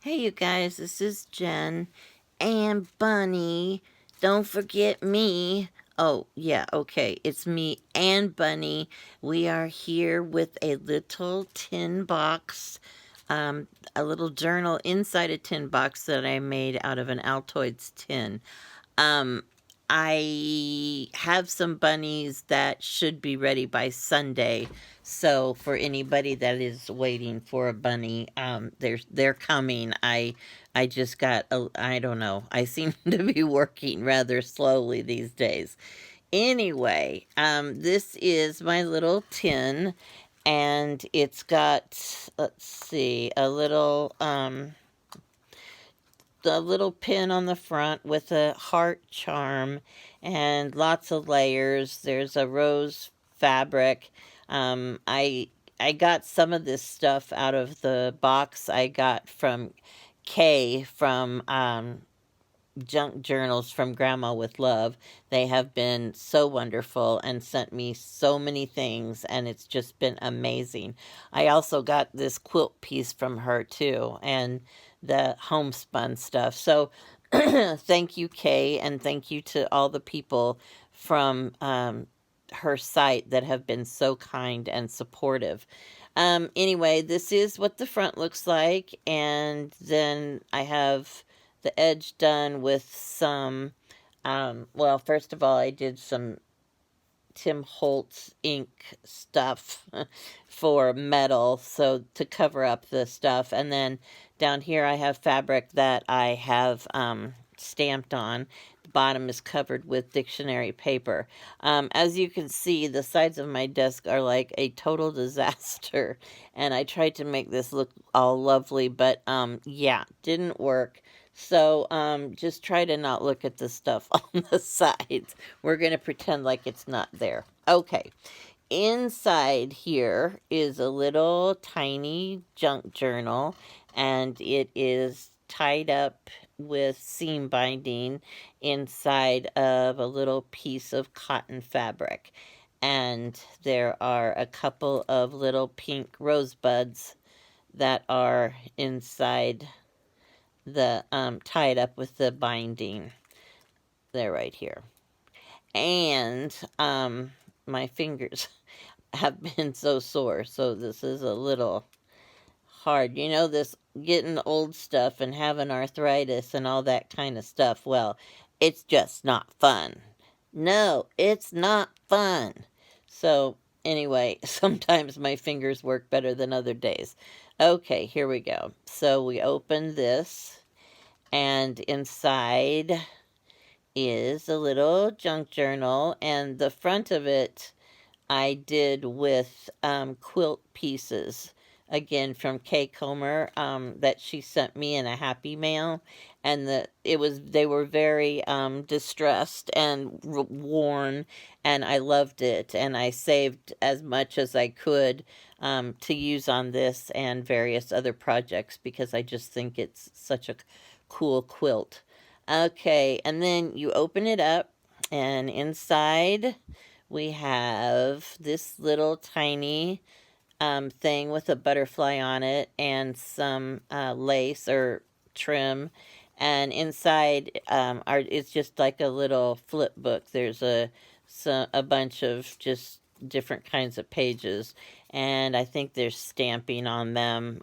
Hey, you guys, this is Jen and Bunny. Don't forget me. Oh, yeah, okay. It's me and Bunny. We are here with a little tin box, a little journal inside a tin box that I made out of an Altoids tin. Um, I have some bunnies that should be ready by Sunday. So for anybody that is waiting for a bunny, they're coming. I just got I don't know. I seem to be working rather slowly these days. Anyway, this is my little tin, and it's got, let's see, a little pin on the front with a heart charm and lots of layers. There's a rose fabric. I got some of this stuff out of the box I got from Kay from Junk Journals from Grandma with Love. They have been so wonderful and sent me so many things, and it's just been amazing. I also got this quilt piece from her too, and the homespun stuff. So thank you, Kay, and thank you to all the people from her site that have been so kind and supportive. Anyway, this is what the front looks like, and then I have the edge done with some, well, first of all, I did some Tim Holtz ink stuff for metal, so to cover up the stuff. And then down here I have fabric that I have stamped on. The bottom is covered with dictionary paper. As you can see, the sides of my desk are like a total disaster, and I tried to make this look all lovely, but yeah, didn't work. So just try to not look at the stuff on the sides. We're going to pretend like it's not there. Okay. Inside here is a little tiny junk journal, and it is tied up with seam binding inside of a little piece of cotton fabric. And there are a couple of little pink rosebuds that are inside the tied up with the binding. They're right here. And my fingers have been so sore, so this is a little hard. You know, this getting old stuff and having arthritis and all that kind of stuff. Well, it's just not fun. No, it's not fun. So, anyway, sometimes my fingers work better than other days. Okay, here we go. So, we open this, and inside is a little junk journal, and the front of it I did with quilt pieces, again from Kay Comer, that she sent me in a happy mail, and they were very distressed and worn, and I loved it, and I saved as much as I could to use on this and various other projects because I just think it's such a cool quilt. Okay, and then you open it up, and inside we have this little tiny thing with a butterfly on it and some lace or trim. And inside it's just like a little flip book. There's a bunch of just different kinds of pages, and I think there's stamping on them.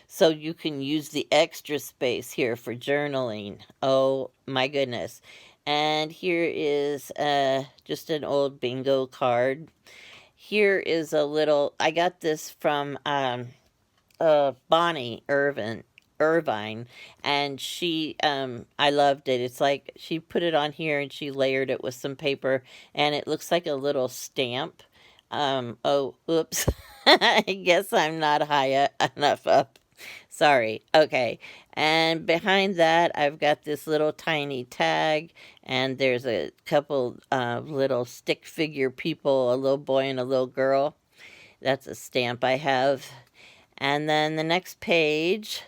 So you can use the extra space here for journaling. Oh my goodness. And here is just an old bingo card. Here is a little, I got this from Bonnie Irvine, and I loved it. It's like she put it on here and she layered it with some paper, and it looks like a little stamp. Oh, oops. I guess I'm not high enough up. Sorry. Okay. And behind that, I've got this little tiny tag, and there's a couple little stick figure people, a little boy and a little girl. That's a stamp I have. And then the next page,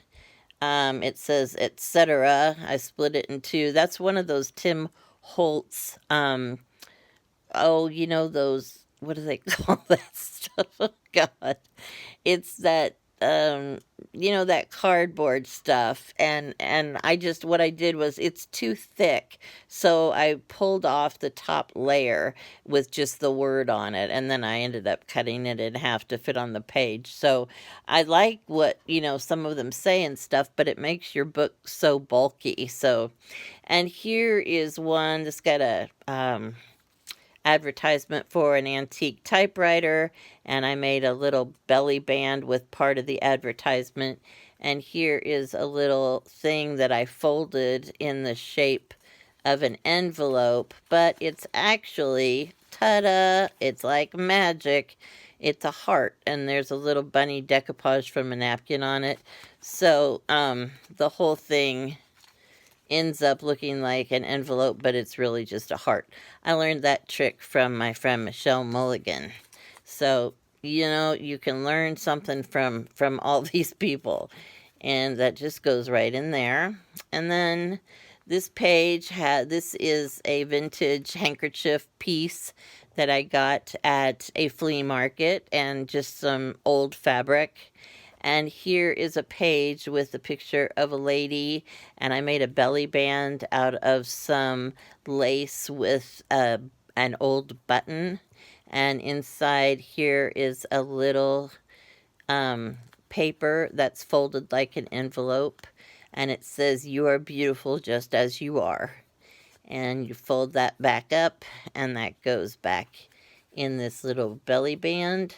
it says etc. I split it in two. That's one of those Tim Holtz. Oh, you know those. What do they call that stuff? Oh God, it's that. um that cardboard stuff, and I just what I did was it's too thick, so I pulled off the top layer with just the word on it, and then I ended up cutting it in half to fit on the page. So I like what some of them say and stuff, but it makes your book so bulky. So, and here is one that's got a advertisement for an antique typewriter, and I made a little belly band with part of the advertisement. And here is a little thing that I folded in the shape of an envelope, but it's actually, ta-da, it's like magic. It's a heart, and there's a little bunny decoupage from a napkin on it. So the whole thing ends up looking like an envelope, but it's really just a heart. I learned that trick from my friend Michelle Mulligan. So, you can learn something from all these people. And that just goes right in there. And then this page had this is a vintage handkerchief piece that I got at a flea market, and just some old fabric. And here is a page with a picture of a lady, and I made a belly band out of some lace with an old button. And inside here is a little paper that's folded like an envelope, and it says, "You are beautiful just as you are." And you fold that back up, and that goes back in this little belly band.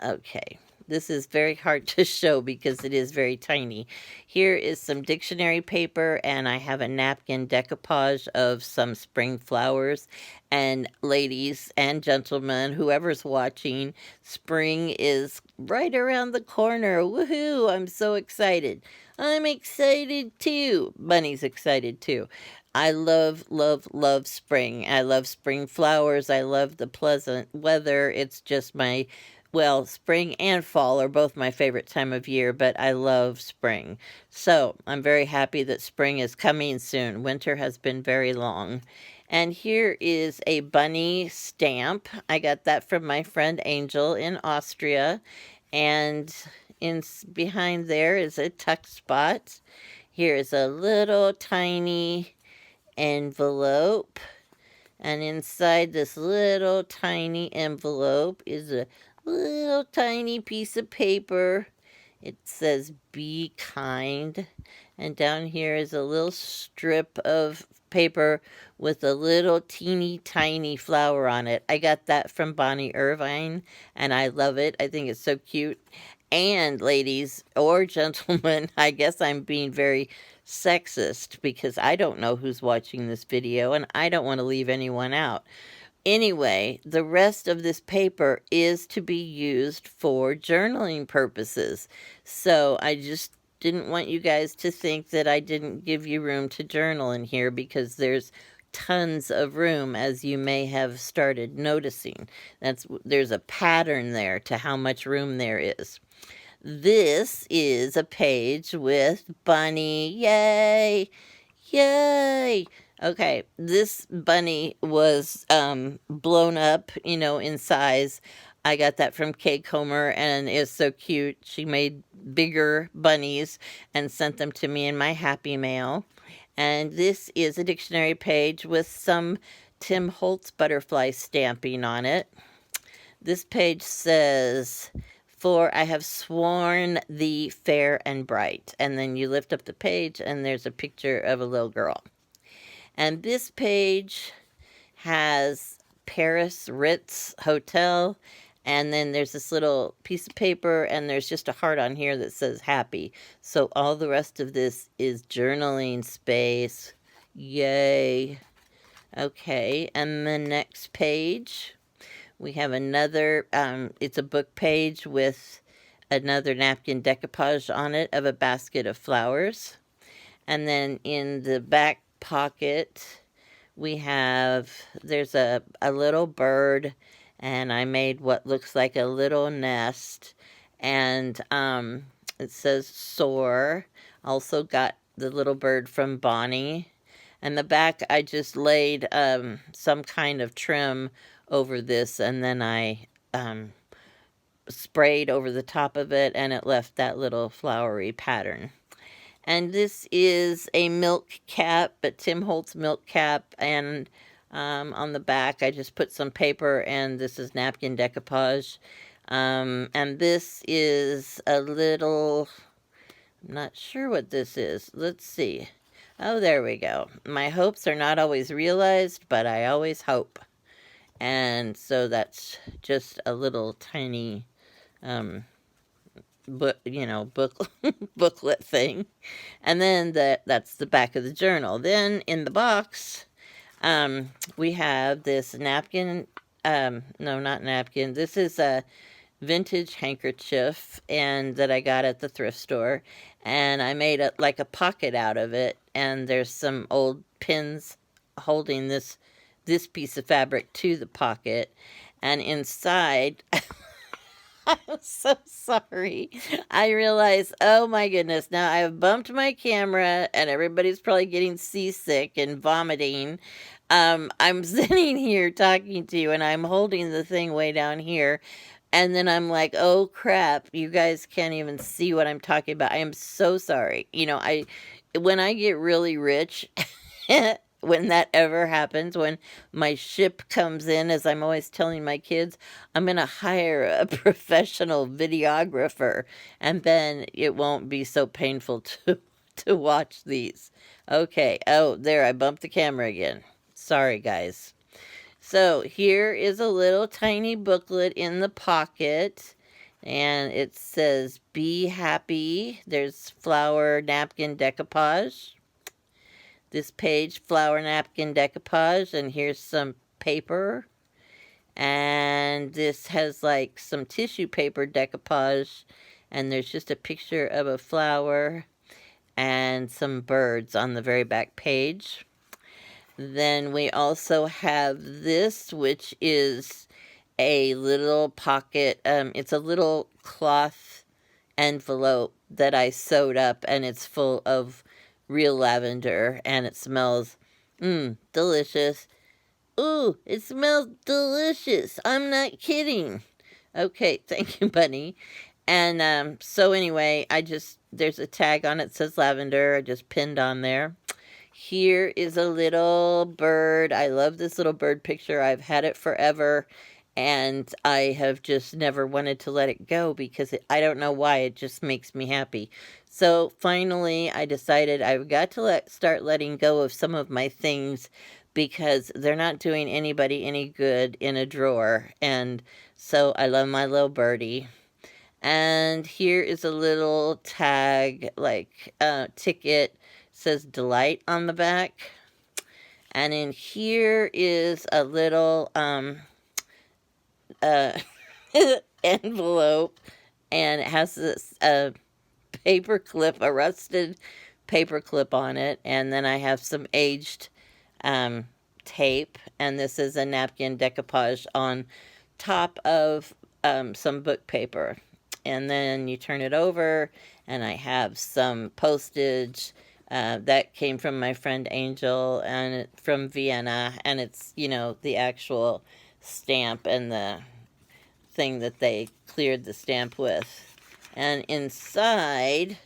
Okay, this is very hard to show because it is very tiny. Here is some dictionary paper, and I have a napkin decoupage of some spring flowers. And ladies and gentlemen, whoever's watching, spring is right around the corner. Woohoo! I'm so excited. I'm excited too. Bunny's excited too. I love, love, love spring. I love spring flowers. I love the pleasant weather. It's just well, spring and fall are both my favorite time of year, but I love spring. So I'm very happy that spring is coming soon. Winter has been very long. And here is a bunny stamp. I got that from my friend Angel in Austria. And behind there is a tuck spot. Here is a little tiny envelope. And inside this little tiny envelope is a little tiny piece of paper. It says, "Be kind." And down here is a little strip of paper with a little teeny tiny flower on it. I got that from Bonnie Irvine, and I love it. I think it's so cute. And ladies or gentlemen, I guess I'm being very sexist because I don't know who's watching this video, and I don't want to leave anyone out. Anyway, the rest of this paper is to be used for journaling purposes. So I just didn't want you guys to think that I didn't give you room to journal in here, because there's tons of room, as you may have started noticing. There's a pattern there to how much room there is. This is a page with Bunny. Yay! Yay! Okay, this bunny was blown up, in size. I got that from Kay Comer, and it's so cute. She made bigger bunnies and sent them to me in my Happy Mail. And this is a dictionary page with some Tim Holtz butterfly stamping on it. This page says, "For I have sworn thee fair and bright." And then you lift up the page, and there's a picture of a little girl. And this page has Paris Ritz Hotel. And then there's this little piece of paper, and there's just a heart on here that says happy. So all the rest of this is journaling space. Yay. Okay, and the next page, we have another, it's a book page with another napkin decoupage on it of a basket of flowers. And then in the back pocket, there's a little bird, and I made what looks like a little nest. And it says soar. Also got the little bird from Bonnie. And the back, I just laid some kind of trim over this, and then I sprayed over the top of it, and it left that little flowery pattern. And this is a milk cap, a Tim Holtz milk cap, and on the back I just put some paper, and this is napkin decoupage. And this is a little, I'm not sure what this is. Let's see. Oh, there we go. My hopes are not always realized, but I always hope. And so that's just a little tiny um, book booklet thing. And then that's the back of the journal. Then in the box, we have this napkin. No, not napkin. This is a vintage handkerchief, and that I got at the thrift store, and I made it like a pocket out of it. And there's some old pins holding this piece of fabric to the pocket, and inside. I'm so sorry. I realize, oh my goodness, now I've bumped my camera and everybody's probably getting seasick and vomiting. I'm sitting here talking to you and I'm holding the thing way down here. And then I'm like, oh crap, you guys can't even see what I'm talking about. I am so sorry. When I get really rich, when that ever happens, when my ship comes in, as I'm always telling my kids, I'm going to hire a professional videographer, and then it won't be so painful to watch these. Okay. Oh, there, I bumped the camera again. Sorry, guys. So here is a little tiny booklet in the pocket, and it says, Be Happy. There's flower napkin decoupage. This page, flower napkin decoupage, and here's some paper. And this has like some tissue paper decoupage, and there's just a picture of a flower and some birds on the very back page. Then we also have this, which is a little pocket. It's a little cloth envelope that I sewed up, and it's full of real lavender, and it smells delicious. Ooh, it smells delicious. I'm not kidding. Okay, thank you, Bunny. And so anyway, there's a tag on it, says lavender. I just pinned on there. Here is a little bird. I love this little bird picture. I've had it forever, and I have just never wanted to let it go because I don't know why. It just makes me happy. So finally, I decided I've got to start letting go of some of my things because they're not doing anybody any good in a drawer. And so I love my little birdie. And here is a little tag, like ticket, says Delight on the back. And in here is a little uh, envelope, and it has this paper clip, a rusted paper clip on it. And then I have some aged tape, and this is a napkin decoupage on top of some book paper. And then you turn it over, and I have some postage that came from my friend Angel and from Vienna, and it's the actual stamp and the thing that they cleared the stamp with. And inside,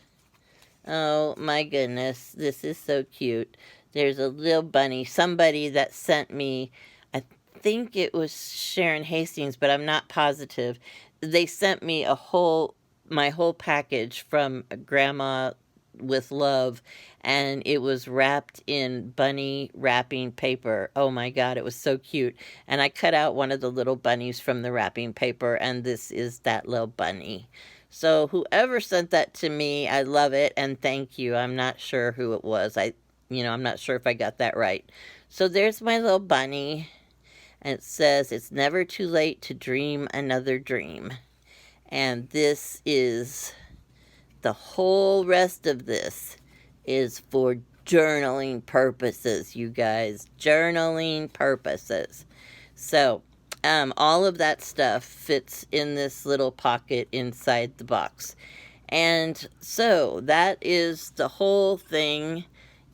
oh my goodness, this is so cute. There's a little bunny. Somebody that sent me, I think it was Sharon Hastings, but I'm not positive. They sent me my whole package from Grandma with Love, and it was wrapped in bunny wrapping paper. Oh my God, it was so cute. And I cut out one of the little bunnies from the wrapping paper, and this is that little bunny. So whoever sent that to me, I love it, and thank you. I'm not sure who it was. I'm not sure if I got that right. So there's my little bunny, and it says, It's never too late to dream another dream. And this is, the whole rest of this is for journaling purposes, you guys. Journaling purposes. So, all of that stuff fits in this little pocket inside the box. And so that is the whole thing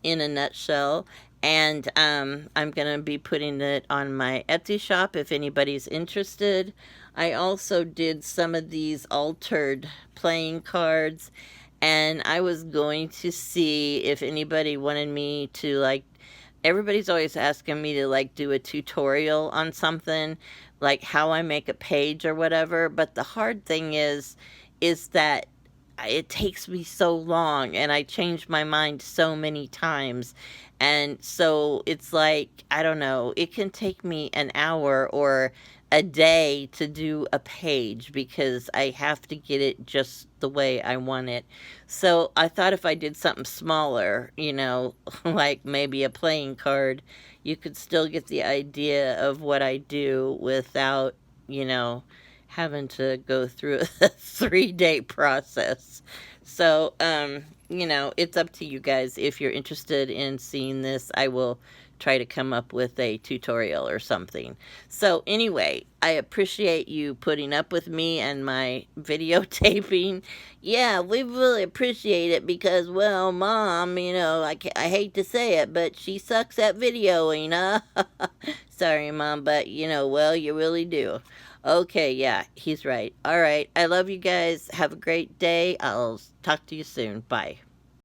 in a nutshell. And I'm going to be putting it on my Etsy shop if anybody's interested. I also did some of these altered playing cards, and I was going to see if anybody wanted me to, like, everybody's always asking me to, like, do a tutorial on something, like how I make a page or whatever. But the hard thing is that it takes me so long, and I change my mind so many times. And so it's like, I don't know, it can take me an hour or a day to do a page because I have to get it just the way I want it. So I thought if I did something smaller, like maybe a playing card, you could still get the idea of what I do without, you know, having to go through a 3 day process. So, it's up to you guys. If you're interested in seeing this, I will try to come up with a tutorial or something. So, anyway, I appreciate you putting up with me and my videotaping. Yeah, we really appreciate it because, well, Mom, I hate to say it, but she sucks at videoing, Sorry, Mom, but, well, you really do. Okay, yeah, he's right. All right, I love you guys. Have a great day. I'll talk to you soon. Bye.